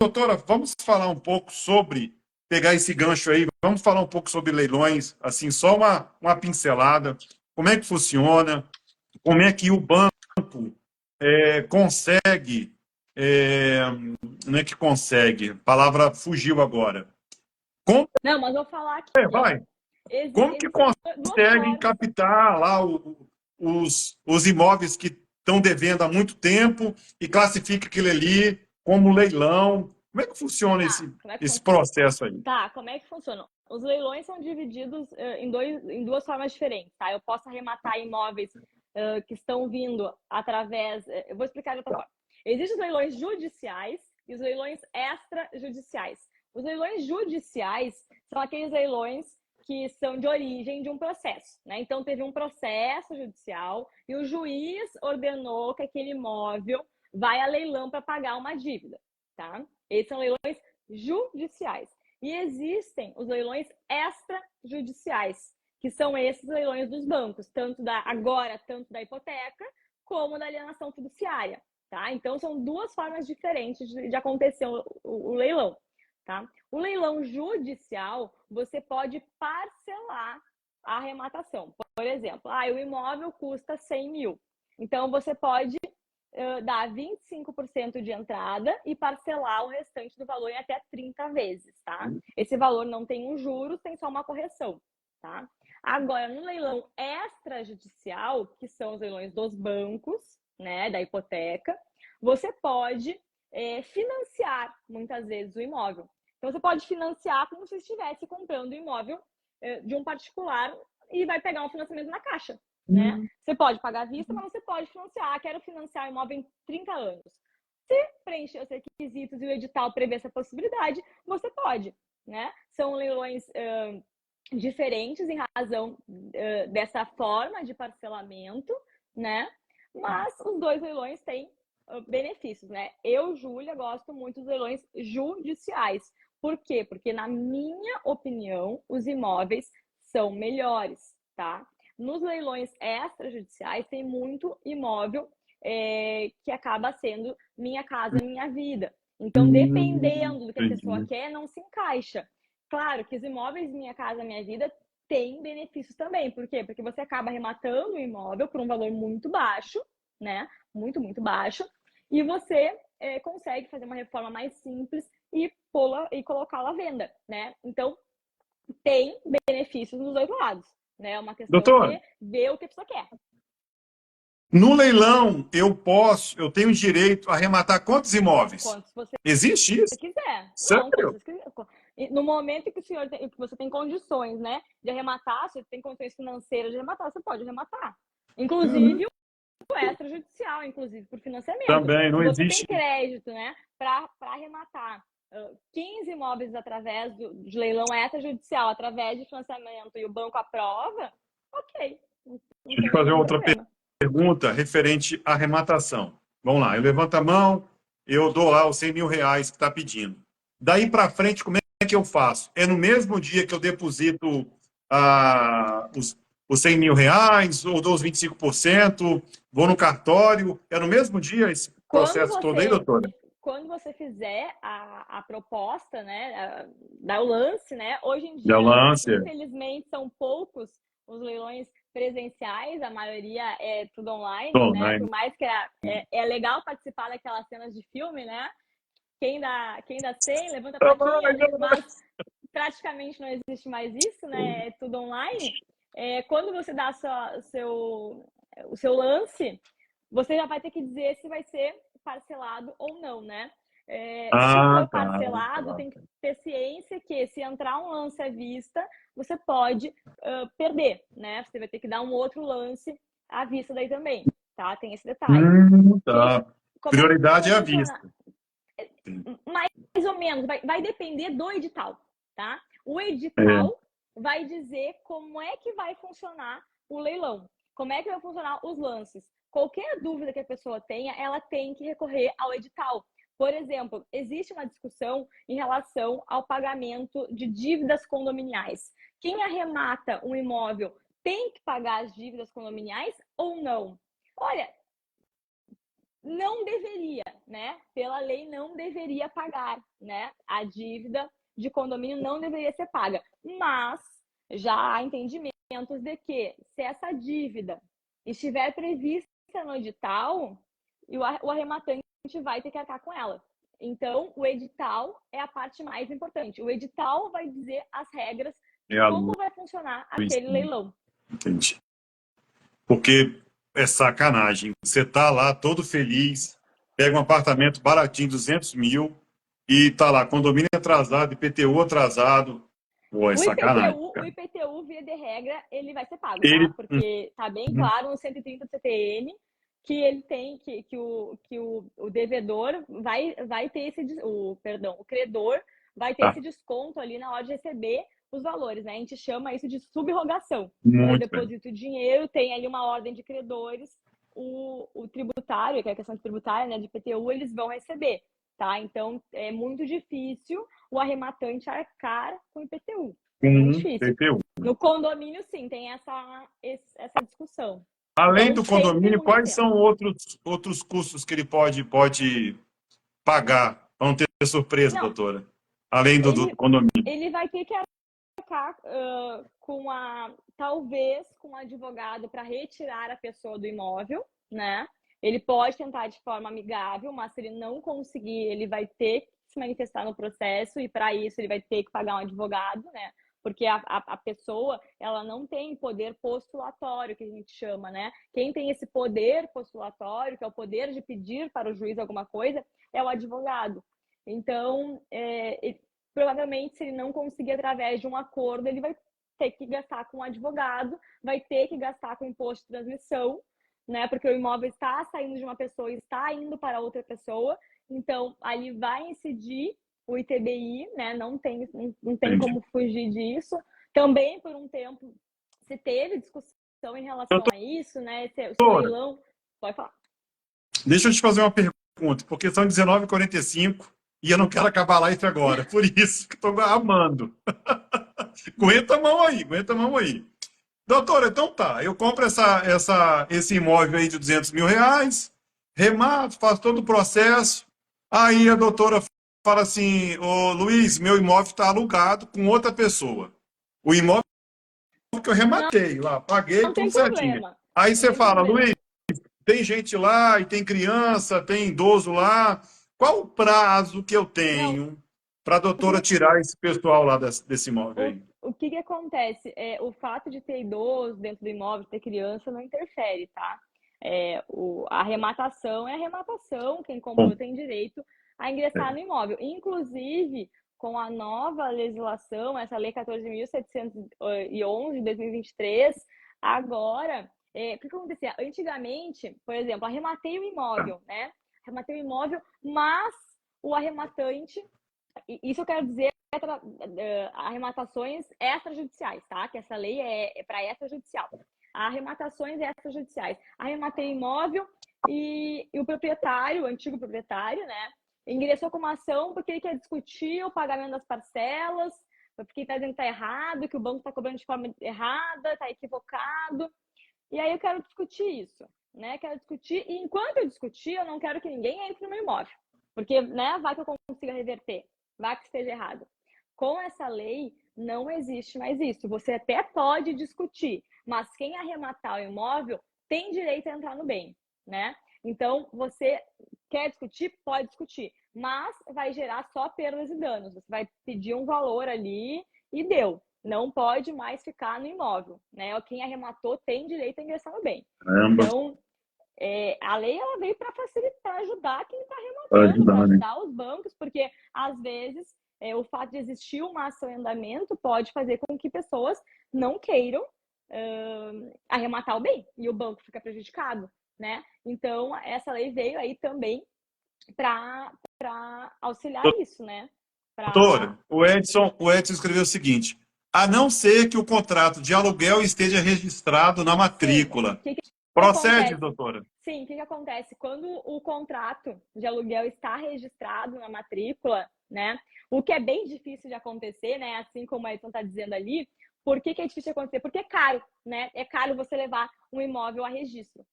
Doutora, vamos falar um pouco sobre, pegar esse gancho aí, vamos falar um pouco sobre leilões, assim, só uma pincelada, como é que funciona, como é que o banco consegue, é, não é que consegue, a palavra fugiu agora. Como, Não, mas vou falar aqui, ó. vai, como que Existem duas conseguem formas. captar lá os imóveis que estão devendo há muito tempo e classifica aquilo ali como leilão? Como é que funciona Tá, como é que esse funciona? processo aí? Tá, como é que funciona? Os leilões são divididos em duas formas diferentes, tá? Eu posso arrematar imóveis que estão vindo através. Eu vou explicar de outra forma. Existem os leilões judiciais e os leilões extrajudiciais. Os leilões judiciais são aqueles leilões que são de origem de um processo, né? Então, teve um processo judicial e o juiz ordenou que aquele imóvel vai a leilão para pagar uma dívida, tá? Esses são leilões judiciais. E existem os leilões extrajudiciais, que são esses leilões dos bancos, tanto da hipoteca, como da alienação fiduciária, tá? Então, são duas formas diferentes de acontecer o leilão, tá? O leilão judicial, você pode parcelar a arrematação. Por exemplo, o imóvel custa 100 mil. Então, você pode dar 25% de entrada e parcelar o restante do valor em até 30 vezes, tá? Esse valor não tem um juros, tem só uma correção, tá? Agora, no leilão extrajudicial, que são os leilões dos bancos, né, da hipoteca, você pode financiar, muitas vezes, o imóvel. Então, você pode financiar como se estivesse comprando o imóvel de um particular e vai pegar um financiamento na Caixa, né? Você pode pagar à vista, mas você pode financiar. Quero financiar o imóvel em 30 anos. Se preencher os requisitos e o edital prevê essa possibilidade, você pode, né? São leilões diferentes em razão dessa forma de parcelamento, né? Mas os dois leilões têm benefícios, né? Eu, Júlia, gosto muito dos leilões judiciais. Por quê? Porque, na minha opinião, os imóveis são melhores, tá? Nos leilões extrajudiciais tem muito imóvel que acaba sendo Minha Casa Minha Vida. Então, dependendo do que a pessoa Entendi. quer, não se encaixa. Claro que os imóveis Minha Casa Minha Vida têm benefícios também. Por quê? Porque você acaba arrematando o imóvel por um valor muito baixo, né? Muito, muito baixo. E você consegue fazer uma reforma mais simples e colocá-la à venda, né? Então, tem benefícios nos dois lados, né? É uma questão Doutor, de ver o que a pessoa quer. no leilão eu tenho direito a arrematar quantos imóveis? Quantos você Existe isso? quiser. Não, quantos Sério? você quiser. No momento em que que você tem condições, né, de arrematar, se você tem condições financeiras de arrematar, você pode arrematar. Inclusive o extrajudicial, inclusive, por financiamento. Também Se não você tem existe. crédito, né, para arrematar 15 imóveis através de leilão extrajudicial, através de financiamento e o banco aprova, ok. Não Deixa eu tem te fazer nenhum outra problema. pergunta referente à arrematação. Vamos lá, eu levanto a mão, eu dou lá os 100 mil reais que está pedindo. Daí para frente, como é que eu faço? É no mesmo dia que eu deposito os 100 mil reais, ou dou os 25%, vou no cartório? É no mesmo dia esse Quando processo todo aí, você doutora? quando você fizer a proposta, né, dar o lance, né, hoje em Da dia, lance. infelizmente, são poucos os leilões presenciais, a maioria é tudo online, né, por Online. mais que é legal participar daquelas cenas de filme, né, quem dá 100, levanta a plaquinha, mas praticamente não existe mais isso, né, é tudo online. Quando você dá o seu lance, você já vai ter que dizer se vai ser parcelado ou não, né? Se Ah, for tá. parcelado, tem que ter ciência que se entrar um lance à vista, você pode perder, né? Você vai ter que dar um outro lance à vista daí também, tá? Tem esse detalhe. Tá. Como é que Prioridade é a funciona? vista. Mais ou menos, vai depender do edital, tá? O É. edital vai dizer como é que vai funcionar o leilão, como é que vai funcionar os lances. Qualquer dúvida que a pessoa tenha, ela tem que recorrer ao edital. Por exemplo, existe uma discussão em relação ao pagamento de dívidas condominiais. Quem arremata um imóvel tem que pagar as dívidas condominiais ou não? Olha, não deveria, né? Pela lei não deveria pagar, né? A dívida de condomínio não deveria ser paga. Mas já há entendimentos de que se essa dívida estiver prevista no edital, o arrematante vai ter que arcar com ela. Então, o edital é a parte mais importante. O edital vai dizer as regras de É a como luz. vai funcionar aquele leilão. Entendi. Porque é sacanagem. Você tá lá todo feliz, pega um apartamento baratinho, 200 mil, e tá lá, condomínio atrasado, IPTU atrasado. Pô, é sacanagem, O cara. IPTU, via de regra, ele vai ser pago, tá? Ele. Porque tá bem claro no 130 do CTN que ele tem, que o devedor vai ter o credor vai ter Tá, esse desconto ali na hora de receber os valores, né? A gente chama isso de subrogação. Quando eu muito bem. deposito dinheiro, tem ali uma ordem de credores, o tributário, que é a questão tributária, né, de IPTU, eles vão receber, tá? Então, é muito difícil o arrematante arcar com IPTU. É muito difícil. IPTU. No condomínio, sim, tem essa discussão. Além Então, do sempre condomínio, muito quais atento. são outros custos que ele pode pagar? Para não ter surpresa, Não, doutora. Além do ele, condomínio. ele vai ter que arcar talvez com um advogado para retirar a pessoa do imóvel, né? Ele pode tentar de forma amigável, mas se ele não conseguir, ele vai ter que se manifestar no processo e para isso ele vai ter que pagar um advogado, né? Porque a pessoa, ela não tem poder postulatório, que a gente chama, né? Quem tem esse poder postulatório, que é o poder de pedir para o juiz alguma coisa, é o advogado. Então, provavelmente, se ele não conseguir através de um acordo, ele vai ter que gastar com um advogado, vai ter que gastar com imposto de transmissão, né? Porque o imóvel está saindo de uma pessoa e está indo para outra pessoa. Então, ali vai incidir o ITBI, né? Não tem Entendi. como fugir disso. Também, por um tempo, se teve discussão em relação a isso, né? Esse Doutora, leilão. Pode falar. deixa eu te fazer uma pergunta, porque são 19h45 e eu não quero acabar a live agora. Por isso que estou amando. Aguenta a mão aí. Doutora, então tá, eu compro esse imóvel aí de 200 mil reais, remato, faço todo o processo, aí a doutora fala assim, ô Luiz, meu imóvel está alugado com outra pessoa. O imóvel que eu Não, rematei lá, paguei não tudo tem certinho. problema. Aí Não você tem fala, problema. Luiz, tem gente lá e tem criança, tem idoso lá, qual o prazo que eu Não, tenho para a o que doutora tirar esse pessoal lá desse imóvel o, aí? o que acontece? O fato de ter idoso dentro do imóvel, ter criança, não interfere, tá? A arrematação é arrematação, quem Bom, comprou tem direito a ingressar no imóvel. Inclusive, com a nova legislação, essa Lei 14.711 de 2023, agora, o que acontecia? Antigamente, por exemplo, arrematei o tá. imóvel, né? Arrematei o imóvel, mas o arrematante, isso eu quero dizer arrematações extrajudiciais, tá? Que essa lei é para extrajudicial. Arrematações extrajudiciais. Arrematei imóvel e o proprietário, o antigo proprietário, né, ingressou com uma ação porque ele quer discutir o pagamento das parcelas, porque está dizendo que está errado, que o banco está cobrando de forma errada, está equivocado. E aí eu quero discutir isso, né? Quero discutir, e enquanto eu discutir, eu não quero que ninguém entre no meu imóvel, porque, né, vai que eu consiga reverter, vai que esteja errado. Com essa lei, não existe mais isso. Você até pode discutir, mas quem arrematar o imóvel tem direito a entrar no bem, né? Então, você quer discutir? Pode discutir, mas vai gerar só perdas e danos. Você vai pedir um valor ali e deu. Não pode mais ficar no imóvel, né? Quem arrematou tem direito a ingressar no bem. Caramba, Então, a lei ela veio para facilitar, ajudar quem está para arrematando, para ajudar, né? ajudar os bancos, porque às vezes o fato de existir uma ação em andamento pode fazer com que pessoas não queiram arrematar o bem e o banco fica prejudicado, né? Então, essa lei veio aí também para auxiliar isso, né? Pra... Doutora, o Edson escreveu o seguinte: a não ser que o contrato de aluguel esteja registrado na Sim, matrícula. que Procede, acontece? doutora? Sim, o que acontece? Quando o contrato de aluguel está registrado na matrícula, né? O que é bem difícil de acontecer, né? Assim como a Edson está dizendo ali, por que é difícil de acontecer? Porque é caro, né? É caro você levar um imóvel a registro.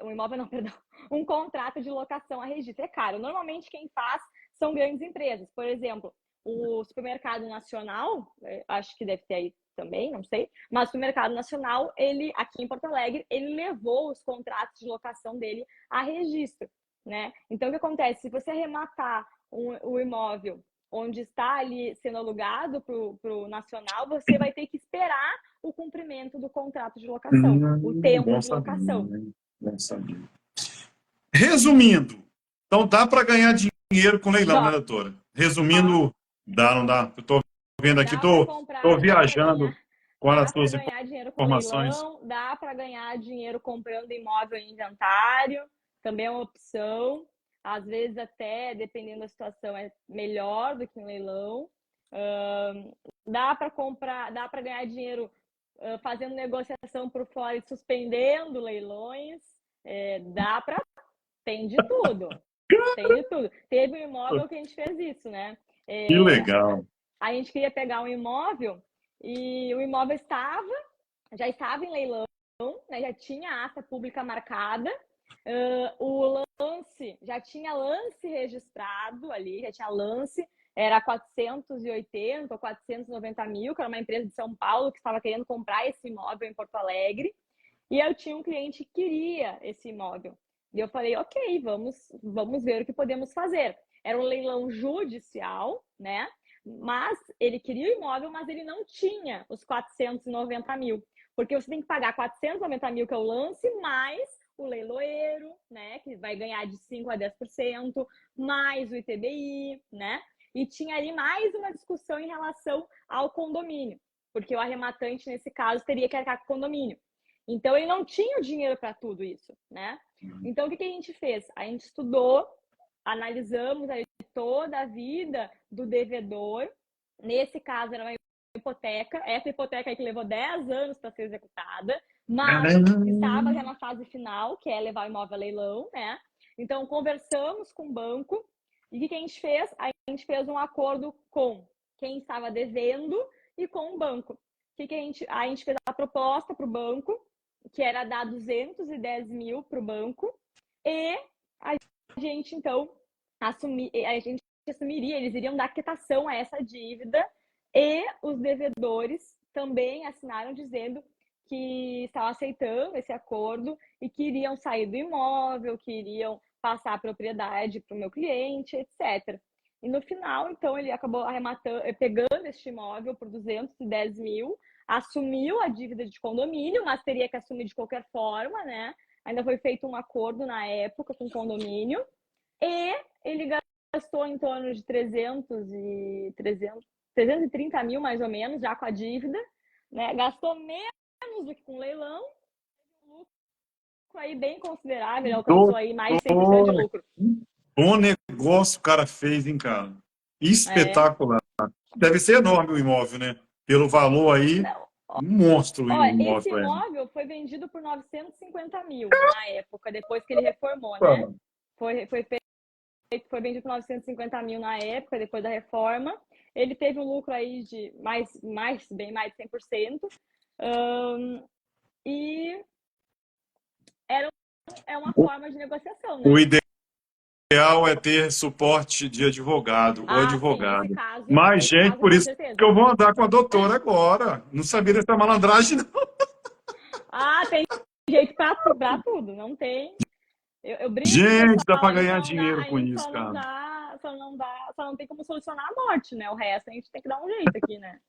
um imóvel não, perdão, um contrato de locação a registro. É caro. Normalmente quem faz são grandes empresas. Por exemplo, o Supermercado Nacional, acho que deve ter aí também, não sei, mas o Supermercado Nacional, ele aqui em Porto Alegre, ele levou os contratos de locação dele a registro, né? Então, o que acontece? Se você arrematar o imóvel onde está ali sendo alugado para o Nacional, você vai ter que esperar o cumprimento do contrato de locação, o tempo Bom de saber, locação. né? Bom saber. Resumindo, então dá para ganhar dinheiro com leilão, né, Dá, doutora? Resumindo, dá, não dá? Eu estou vendo aqui, dá para estou comprar, viajando com as dá para suas ganhar dinheiro com informações. leilão, dá para ganhar dinheiro comprando imóvel em inventário, também é uma opção. Às vezes até, dependendo da situação, é melhor do que um leilão. Dá para comprar, dá para ganhar dinheiro fazendo negociação por fora e suspendendo leilões. Dá para, tem de tudo. Tem de tudo. Teve um imóvel que a gente fez isso, né? Que legal. A gente queria pegar um imóvel e o imóvel já estava em leilão, né? Já tinha ata pública marcada, o lance, já tinha lance registrado ali, já tinha lance, era 480 ou 490 mil, que era uma empresa de São Paulo que estava querendo comprar esse imóvel em Porto Alegre, e eu tinha um cliente que queria esse imóvel. E eu falei, ok, vamos ver o que podemos fazer. Era um leilão judicial, né? Mas ele queria o imóvel, mas ele não tinha os 490 mil. Porque você tem que pagar 490 mil, que é o lance, mais o leiloeiro, né? Que vai ganhar de 5% a 10%, mais o ITBI, né? E tinha ali mais uma discussão em relação ao condomínio. Porque o arrematante, nesse caso, teria que arcar com o condomínio. Então, ele não tinha o dinheiro para tudo isso, né? Então, o que a gente fez? A gente estudou, analisamos toda a vida do devedor. Nesse caso, era uma hipoteca. Essa hipoteca aí que levou 10 anos para ser executada, mas estava já na fase final, que é levar o imóvel a leilão, né? Então, conversamos com o banco. E o que a gente fez? A gente fez um acordo com quem estava devendo e com o banco. A gente fez a proposta para o banco, que era dar 210 mil para o banco, e a gente, então, a gente assumiria, eles iriam dar quitação a essa dívida, e os devedores também assinaram dizendo que estavam aceitando esse acordo e que iriam sair do imóvel, que iriam passar a propriedade para o meu cliente, etc. E no final, então, ele acabou pegando este imóvel por 210 mil, assumiu a dívida de condomínio, mas teria que assumir de qualquer forma, né? Ainda foi feito um acordo na época com o condomínio, e ele gastou em torno de 330 mil, mais ou menos, já com a dívida, né? Gastou menos do que com o leilão, um lucro aí bem considerável, ele alcançou aí mais de 100% de lucro. Bom negócio o cara fez, hein, cara? Espetacular. Deve ser enorme o imóvel, né? Pelo valor aí, Não. um monstro o imóvel. Esse imóvel foi vendido por 950 mil na época, depois que ele reformou, né? Foi vendido por 950 mil na época, depois da reforma. Ele teve um lucro aí de bem mais de 100%. E é uma forma de negociação, né? O ideal é ter suporte de advogado ou Sim, advogado. nesse caso, Mas, gente, por com isso certeza. que eu vou andar com a doutora agora. Não sabia dessa malandragem, não. Tem jeito pra tudo, não tem. Eu brinco com o Gente, dá pessoal, para ganhar dinheiro com isso, só não tem como solucionar a morte, né? O resto a gente tem que dar um jeito aqui, né?